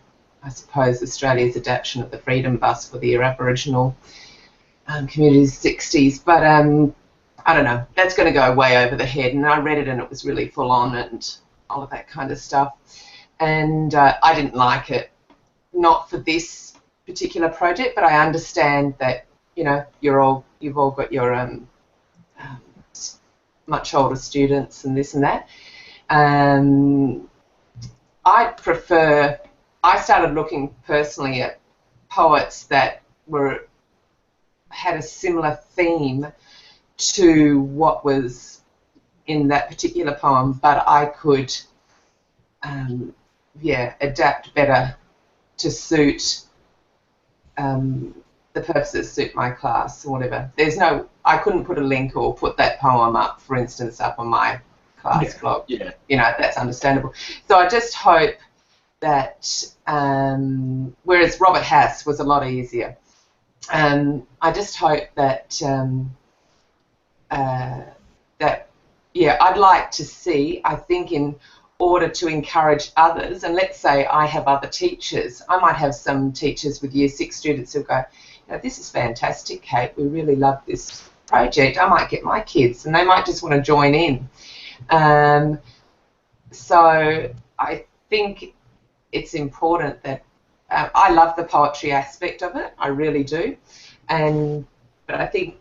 I suppose, Australia's adaptation of the Freedom Bus for the Aboriginal communities 60s. But I don't know. That's going to go way over the head. And I read it and it was really full on and all of that kind of stuff. And I didn't like it. Not for this particular project, but I understand that you've all got your much older students and this and that. I started looking personally at poets that had a similar theme to what was in that particular poem, but I could adapt better to suit the purposes, suit my class or whatever. I couldn't put a link or put that poem up, for instance, up on my class blog. Yeah. That's understandable. So I just hope that, whereas Robert Hass was a lot easier, I just hope that, I'd like to see, I think in order to encourage others, and let's say I have other teachers, I might have some teachers with Year 6 students who go, this is fantastic, Kate, we really love this project, I might get my kids, and they might just want to join in. So I think it's important that I love the poetry aspect of it. I really do, but I think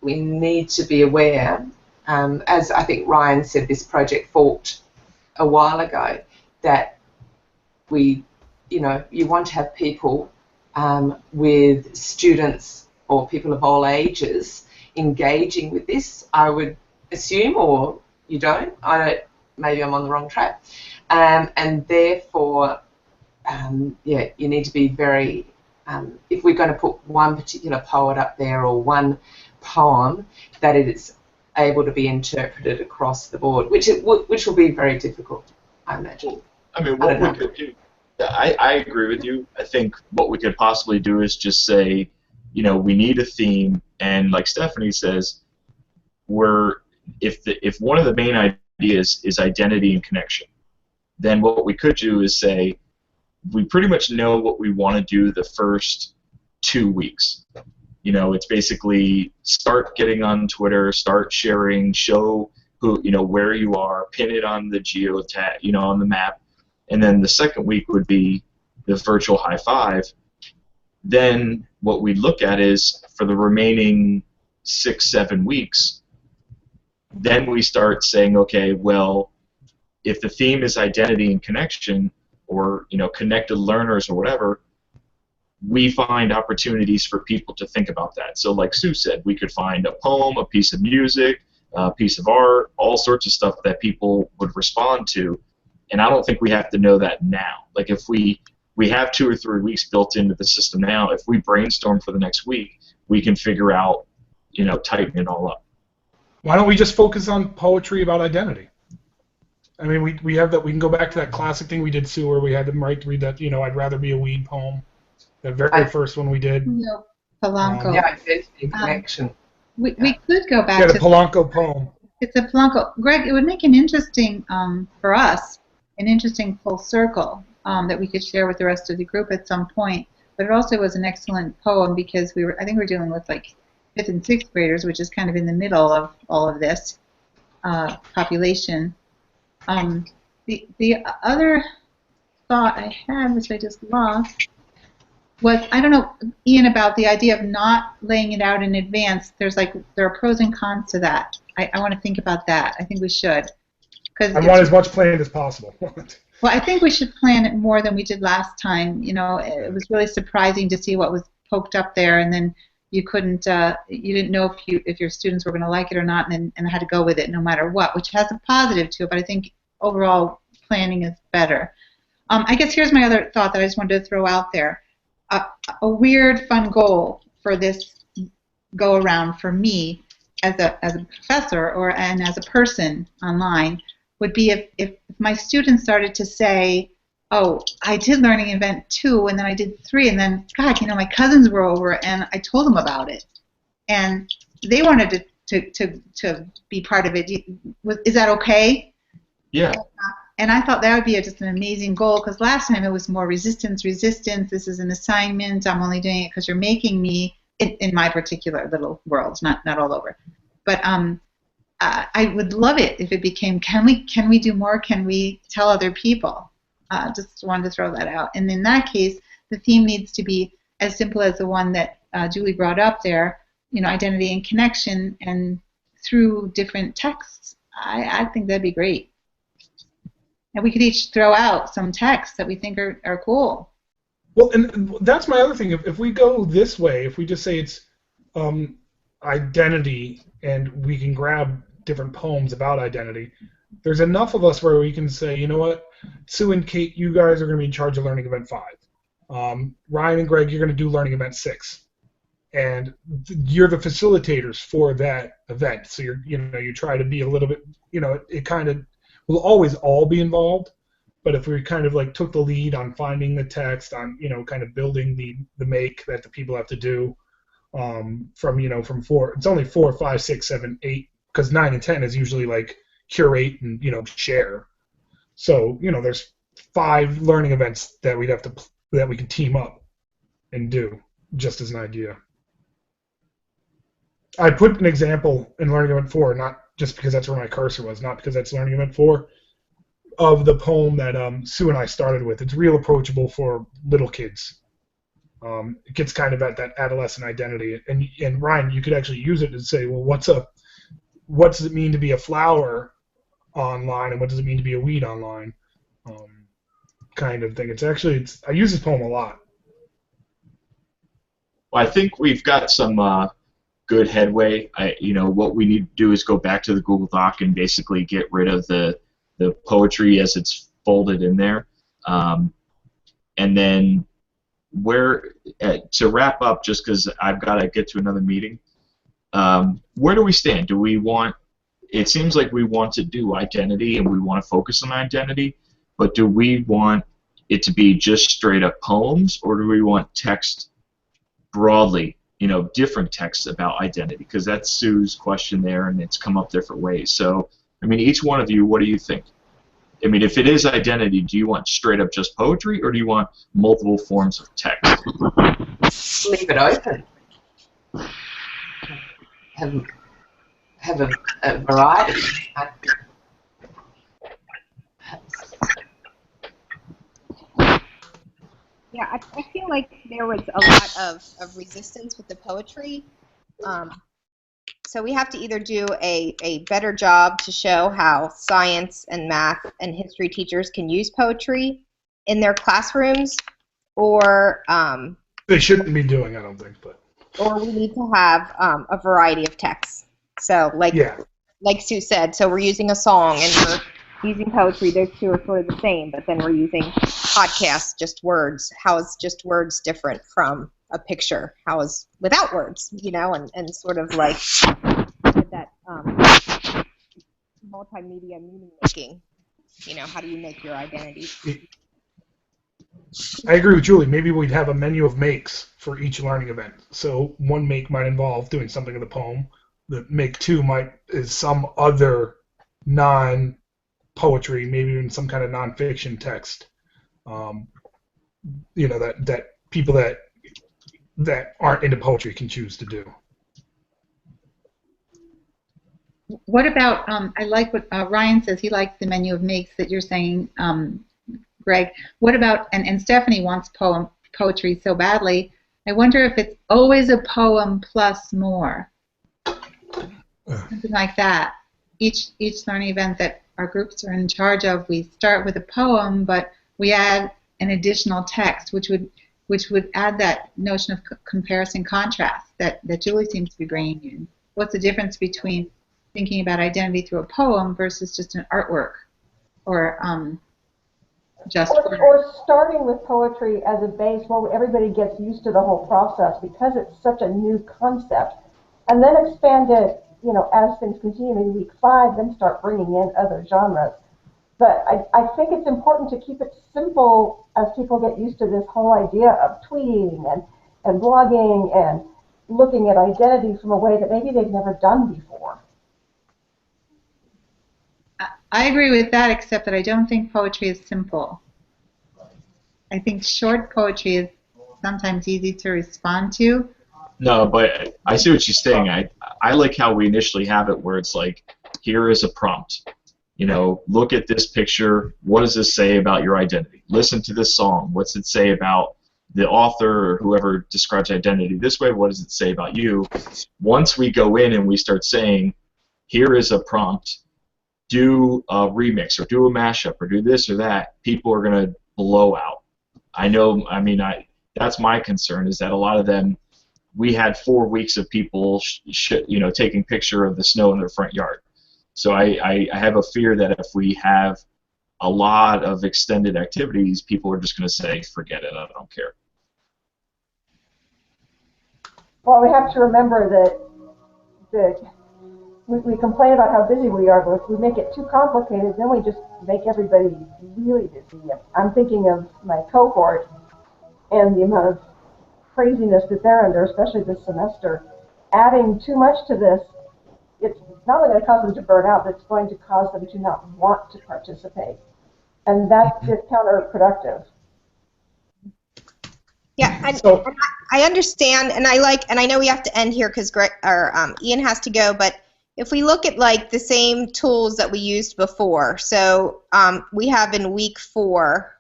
we need to be aware, as I think Ryan said, this project forked a while ago, that you want to have people with students or people of all ages engaging with this, I would assume, or you don't. Maybe I'm on the wrong track. And therefore, you need to be very, if we're going to put one particular poet up there or one poem, that it is able to be interpreted across the board, which will be very difficult, I imagine. I mean, what we could do, I agree with you. I think what we could possibly do is just say, we need a theme, and like Stephanie says, if one of the main ideas is identity and connection, then what we could do is say, we pretty much know what we want to do the first 2 weeks. It's basically start getting on Twitter, start sharing, show who, where you are, pin it on the geotag, on the map, and then the second week would be the virtual high five. Then what we look at is for the remaining 6-7 weeks, then we start saying, okay, well, if the theme is identity and connection, or connected learners or whatever, we find opportunities for people to think about that. So like Sue said, we could find a poem, a piece of music, a piece of art, all sorts of stuff that people would respond to. And I don't think we have to know that now. Like if we have 2 or 3 weeks built into the system now, if we brainstorm for the next week, we can figure out, tighten it all up. Why don't we just focus on poetry about identity? I mean, we have that. We can go back to that classic thing we did, Sue, where we had them read that. I'd rather be a weed poem. The very first one we did. No, Polanco. Identity and connection. We could go back to the Polanco poem. It's a Polanco. Greg, it would make an interesting for us, an interesting full circle that we could share with the rest of the group at some point. But it also was an excellent poem because I think we're dealing with like 5th and 6th graders, which is kind of in the middle of all of this population. The other thought I had, which I just lost, was, I don't know, Ian, about the idea of not laying it out in advance. There are pros and cons to that. I want to think about that. I think we should. I want as much planned as possible. Well, I think we should plan it more than we did last time. It was really surprising to see what was poked up there, and then you didn't know if your students were going to like it or not, and had to go with it no matter what, which has a positive to it. But I think overall planning is better. I guess here's my other thought that I just wanted to throw out there. A weird, fun goal for this go-around for me as a professor and as a person online would be if my students started to say, oh, I did Learning Event 2, and then I did 3, and then, God, my cousins were over, and I told them about it. And they wanted to be part of it. Is that okay? Yeah. And I thought that would be just an amazing goal, because last time it was more resistance. This is an assignment. I'm only doing it because you're making me, in my particular little worlds, not all over. But I would love it if it became, can we do more? Can we tell other people? Just wanted to throw that out. And in that case, the theme needs to be as simple as the one that Julie brought up there, identity and connection, and through different texts. I think that'd be great. And we could each throw out some texts that we think are cool. Well, and that's my other thing. If we go this way, if we just say it's identity, and we can grab different poems about identity, there's enough of us where we can say, you know what, Sue and Kate, you guys are going to be in charge of Learning Event 5. Ryan and Greg, you're going to do Learning Event 6. And you're the facilitators for that event. So you try to be a little bit, it kind of will always all be involved. But if we kind of like took the lead on finding the text, on kind of building the make that the people have to do, from 4, it's only 4, 5, 6, 7, 8, because 9 and 10 is usually like curate and share. So there's 5 learning events that we can team up and do, just as an idea. I put an example in Learning Event 4, not just because that's where my cursor was, not because that's Learning Event 4. of the poem that Sue and I started with. It's real approachable for little kids. It gets kind of at that adolescent identity. And Ryan, you could actually use it to say, well, what does it mean to be a flower online, and what does it mean to be a weed online? Kind of thing. I use this poem a lot. Well, I think we've got some good headway. What we need to do is go back to the Google Doc and basically get rid of the poetry as it's folded in there, and then to wrap up, just because I've got to get to another meeting. Where do we stand? It seems like we want to do identity and we want to focus on identity, but do we want it to be just straight up poems, or do we want text broadly, different texts about identity? Because that's Sue's question there, and it's come up different ways. So, each one of you, what do you think? If it is identity, do you want straight up just poetry, or do you want multiple forms of text? Leave it open. Have a variety. Yeah, I feel like there was a lot of resistance with the poetry. So we have to either do a better job to show how science and math and history teachers can use poetry in their classrooms, or they shouldn't be doing, I don't think, but. Or we need to have a variety of texts. So like Sue said, so we're using a song and we're using poetry. Those two are sort of the same, but then we're using podcasts, just words. How is just words different from a picture? How is without words, and sort of like that multimedia meaning making. How do you make your identity? I agree with Julie. Maybe we'd have a menu of makes for each learning event. So one make might involve doing something in the poem. The make two is some other non-poetry, maybe even some kind of non-fiction text. That people that aren't into poetry can choose to do. What about, I like what Ryan says, he likes the menu of makes that you're saying, Greg. What about, and Stephanie wants poetry so badly, I wonder if it's always a poem plus more. Something like that. Each learning event that our groups are in charge of, we start with a poem, but we add an additional text, which would add that notion of comparison contrast that Julie seems to be bringing in. What's the difference between thinking about identity through a poem versus just an artwork, or or starting with poetry as a base while everybody gets used to the whole process, because it's such a new concept, and then expand it, as things continue, maybe week 5, then start bringing in other genres. But I think it's important to keep it simple as people get used to this whole idea of tweeting and blogging and looking at identity from a way that maybe they've never done before. I agree with that, except that I don't think poetry is simple. I think short poetry is sometimes easy to respond to. No, but I see what she's saying. I like how we initially have it where it's like, here is a prompt. Look at this picture. What does this say about your identity? Listen to this song. What's it say about the author or whoever describes identity this way? What does it say about you? Once we go in and we start saying, here is a prompt, do a remix or do a mashup or do this or that, people are going to blow out. That's my concern, is that a lot of them, we had 4 weeks of people taking picture of the snow in their front yard. So I have a fear that if we have a lot of extended activities, people are just going to say, forget it, I don't care. Well, we have to remember that we complain about how busy we are, but if we make it too complicated, then we just make everybody really busy. I'm thinking of my cohort and the amount of craziness that they're under, especially this semester. Adding too much to this, it's not only going to cause them to burn out, but it's going to cause them to not want to participate. And that's just counterproductive. Yeah, I understand, and I know we have to end here because Ian has to go, but if we look at like the same tools that we used before, so we have in week 4,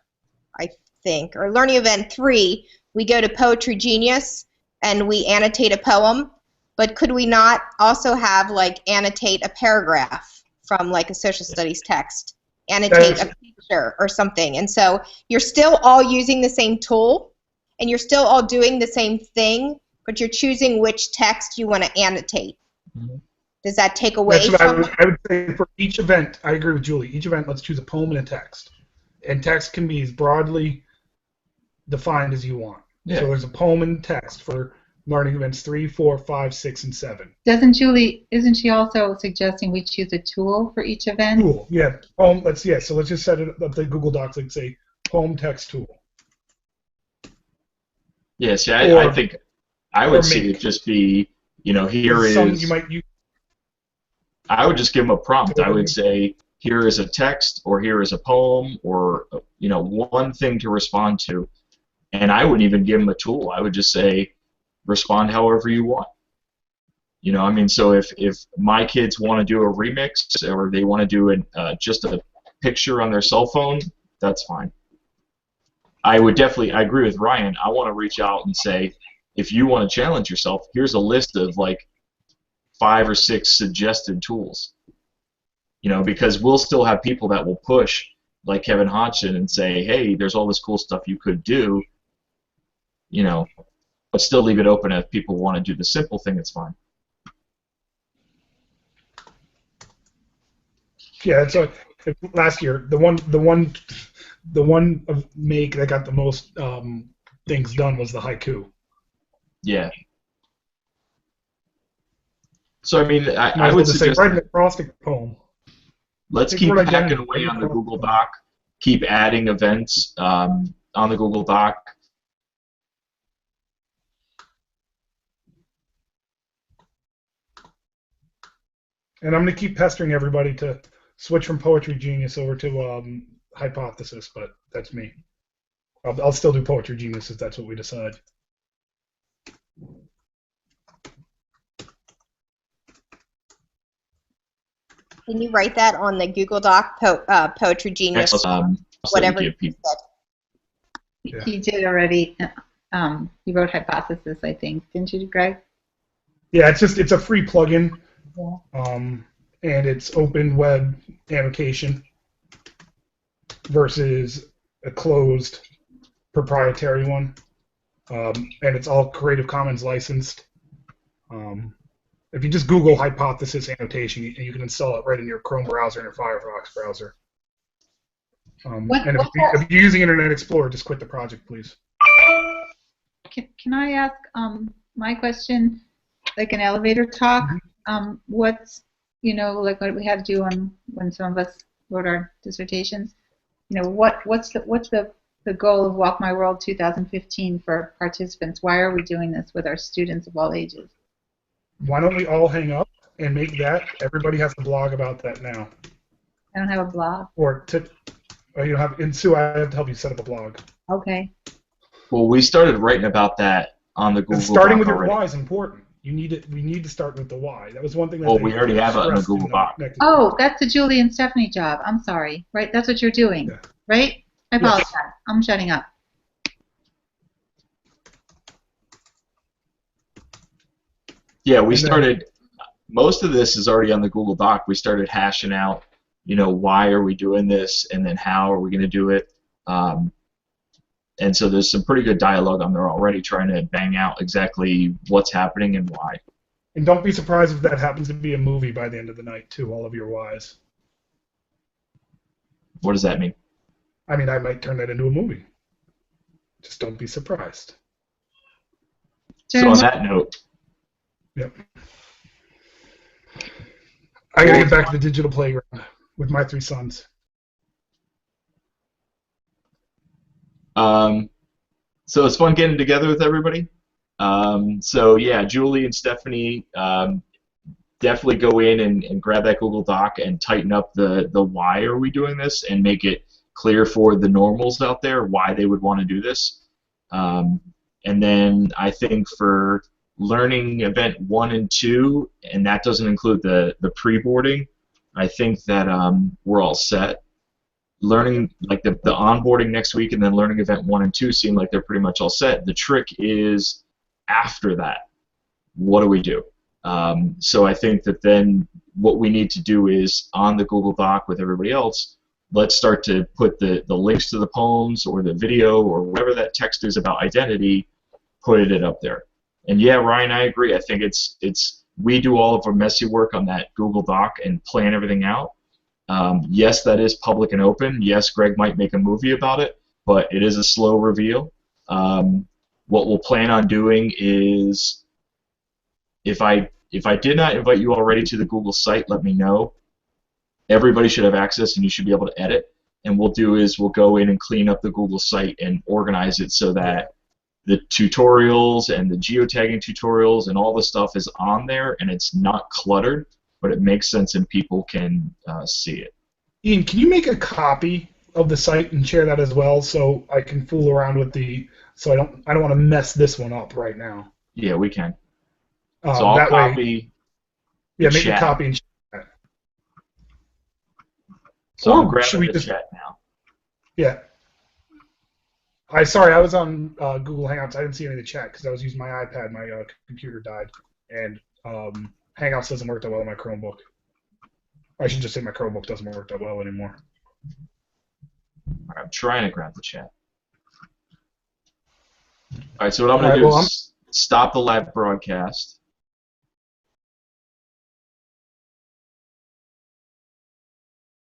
I think, or learning event 3, we go to Poetry Genius and we annotate a poem, but could we not also have like annotate a paragraph from like a social studies text, annotate a picture or something? And so you're still all using the same tool and you're still all doing the same thing, but you're choosing which text you want to annotate. Mm-hmm. Does that take away That's what from I would say for each event. I agree with Julie. Each event, let's choose a poem and a text. And text can be as broadly defined as you want. Yeah. So there's a poem and text for learning events 3, 4, 5, 6, and 7. Isn't she also suggesting we choose a tool for each event? Tool, yeah. Poem, so let's just set it up the Google Docs and say poem text tool. Yes, yeah, I think I would see it just be, here is. Some you might use. I would just give them a prompt. I would say, here is a text, or here is a poem, or one thing to respond to, and I wouldn't even give them a tool. I would just say, respond however you want. So if my kids want to do a remix, or they want to do just a picture on their cell phone, that's fine. I agree with Ryan. I want to reach out and say, if you want to challenge yourself, here's a list of like 5 or 6 suggested tools. Because we'll still have people that will push, like Kevin Hodgson, and say, hey, there's all this cool stuff you could do, but still leave it open. If people want to do the simple thing, it's fine. Yeah, so last year, the one make that got the most things done was the haiku. Yeah. So I would suggest write an acrostic poem. Let's keep hacking away on the Google Doc. Keep adding events on the Google Doc. And I'm going to keep pestering everybody to switch from Poetry Genius over to Hypothesis, but that's me. I'll still do Poetry Genius if that's what we decide. Can you write that on the Google Doc, Poetry Genius? Whatever you said. Yeah. He did already. He wrote Hypothesis, I think. Didn't you, Greg? Yeah, it's a free plugin. Yeah. And it's open web annotation versus a closed proprietary one. And it's all Creative Commons licensed. If you just Google Hypothesis annotation, you can install it right in your Chrome browser and your Firefox browser. And if you're using Internet Explorer, just quit the project, please. Can I ask my question, like an elevator talk? What's, like what we had to do when some of us wrote our dissertations? What's the goal of Walk My World 2015 for participants? Why are we doing this with our students of all ages? Why don't we all hang up and make that? Everybody has to blog about that now. I don't have a blog. And Sue, I have to help you set up a blog. Okay. Well, we started writing about that on the Google Doc. Starting with your why is important. We need to start with the why. That was one thing that we already have it on the Google Doc. Oh, that's the Julie and Stephanie job. I'm sorry. Right? That's what you're doing. Yeah. Right? I apologize. Yes. I'm shutting up. Yeah, we started. Most of this is already on the Google Doc. We started hashing out, why are we doing this, and then how are we going to do it. And so there's some pretty good dialogue on there already, trying to bang out exactly what's happening and why. And don't be surprised if that happens to be a movie by the end of the night, too, all of your whys. What does that mean? I might turn that into a movie. Just don't be surprised. So on that note. Yep. I gotta get back to the digital playground with my 3 sons. So it's fun getting together with everybody. So yeah, Julie and Stephanie, definitely go in and grab that Google Doc and tighten up the why are we doing this and make it clear for the normals out there why they would want to do this. And then I think for learning event 1 and 2, and that doesn't include the pre-boarding, I think that we're all set. Learning, like the onboarding next week and then learning event 1 and 2 seem like they're pretty much all set. The trick is after that, what do we do? So I think that then what we need to do is on the Google Doc with everybody else, let's start to put the links to the poems or the video or whatever that text is about identity, put it up there. And yeah, Ryan, I agree. I think we do all of our messy work on that Google Doc and plan everything out. Yes, that is public and open. Yes, Greg might make a movie about it, but it is a slow reveal. What we'll plan on doing is, if I did not invite you already to the Google site, let me know. Everybody should have access, and you should be able to edit. And what we'll do is we'll go in and clean up the Google site and organize it so that the tutorials and the geotagging tutorials and all the stuff is on there, and it's not cluttered, but it makes sense and people can see it. Ian, can you make a copy of the site and share that as well, so I can fool around with so I don't want to mess this one up right now. Yeah, we can. So I'll copy. Yeah, make a copy and share that. So I'm grabbing the chat now. Yeah. Sorry, I was on Google Hangouts. I didn't see any of the chat because I was using my iPad. My computer died, and Hangouts doesn't work that well on my Chromebook. I should just say my Chromebook doesn't work that well anymore. I'm trying to grab the chat. All right, so what I'm going to do is stop the live broadcast.